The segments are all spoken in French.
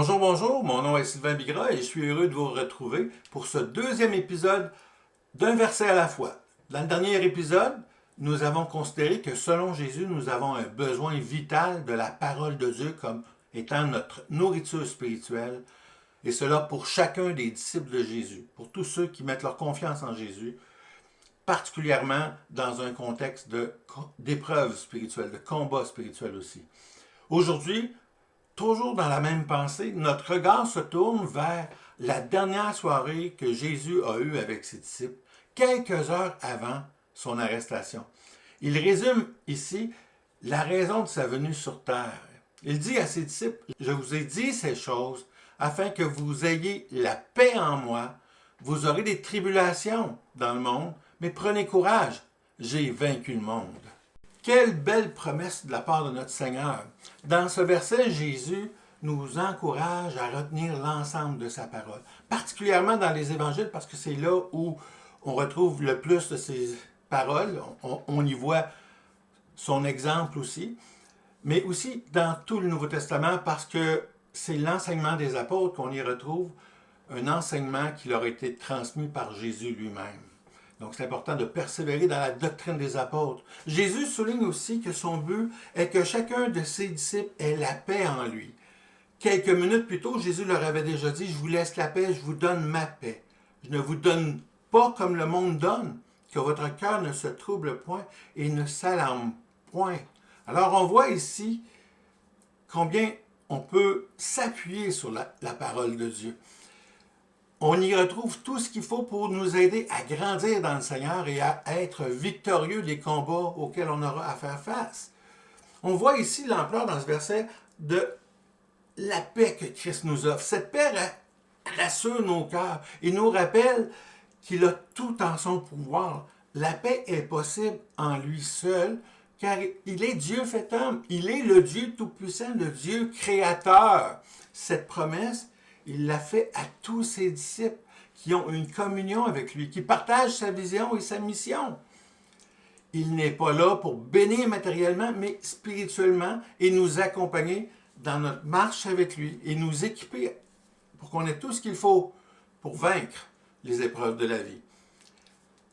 Bonjour, bonjour, mon nom est Sylvain Bigras et je suis heureux de vous retrouver pour ce deuxième épisode d'un verset à la fois. Dans le dernier épisode, nous avons considéré que selon Jésus, nous avons un besoin vital de la parole de Dieu comme étant notre nourriture spirituelle, et cela pour chacun des disciples de Jésus, pour tous ceux qui mettent leur confiance en Jésus, particulièrement dans un contexte d'épreuve spirituelle, de combat spirituel aussi. Aujourd'hui, toujours dans la même pensée, notre regard se tourne vers la dernière soirée que Jésus a eue avec ses disciples, quelques heures avant son arrestation. Il résume ici la raison de sa venue sur terre. Il dit à ses disciples, « Je vous ai dit ces choses afin que vous ayez la paix en moi. Vous aurez des tribulations dans le monde, mais prenez courage, j'ai vaincu le monde. » Quelle belle promesse de la part de notre Seigneur. Dans ce verset, Jésus nous encourage à retenir l'ensemble de sa parole, particulièrement dans les évangiles, parce que c'est là où on retrouve le plus de ses paroles. On y voit son exemple aussi, mais aussi dans tout le Nouveau Testament, parce que c'est l'enseignement des apôtres qu'on y retrouve, un enseignement qui leur a été transmis par Jésus lui-même. Donc, c'est important de persévérer dans la doctrine des apôtres. Jésus souligne aussi que son but est que chacun de ses disciples ait la paix en lui. Quelques minutes plus tôt, Jésus leur avait déjà dit, « Je vous laisse la paix, je vous donne ma paix. Je ne vous donne pas comme le monde donne, que votre cœur ne se trouble point et ne s'alarme point. » Alors, on voit ici combien on peut s'appuyer sur la parole de Dieu. On y retrouve tout ce qu'il faut pour nous aider à grandir dans le Seigneur et à être victorieux des combats auxquels on aura à faire face. On voit ici l'ampleur dans ce verset de la paix que Christ nous offre. Cette paix rassure nos cœurs et nous rappelle qu'il a tout en son pouvoir. La paix est possible en lui seul, car il est Dieu fait homme. Il est le Dieu tout-puissant, le Dieu créateur. Cette promesse, il l'a fait à tous ses disciples qui ont une communion avec lui, qui partagent sa vision et sa mission. Il n'est pas là pour bénir matériellement, mais spirituellement et nous accompagner dans notre marche avec lui et nous équiper pour qu'on ait tout ce qu'il faut pour vaincre les épreuves de la vie.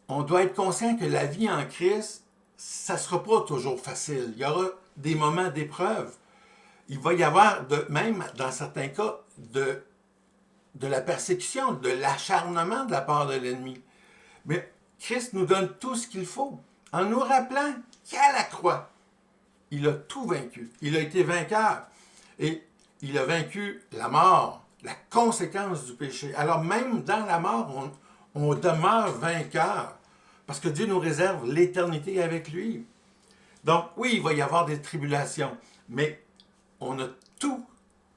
On doit être conscient que la vie en Christ, ça ne sera pas toujours facile. Il y aura des moments d'épreuve. Il va y avoir, même dans certains cas, de la persécution, de l'acharnement de la part de l'ennemi. Mais Christ nous donne tout ce qu'il faut, en nous rappelant qu'à la croix, il a tout vaincu. Il a été vainqueur. Et il a vaincu la mort, la conséquence du péché. Alors même dans la mort, on demeure vainqueur, parce que Dieu nous réserve l'éternité avec lui. Donc oui, il va y avoir des tribulations, mais on a tout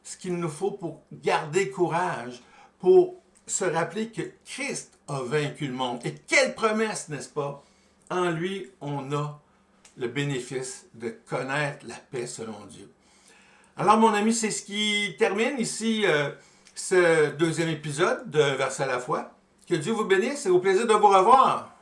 ce qu'il nous faut pour garder courage, pour se rappeler que Christ a vaincu le monde. Et quelle promesse, n'est-ce pas? En lui, on a le bénéfice de connaître la paix selon Dieu. Alors, mon ami, c'est ce qui termine ici ce deuxième épisode de Verset à la fois. Que Dieu vous bénisse et au plaisir de vous revoir.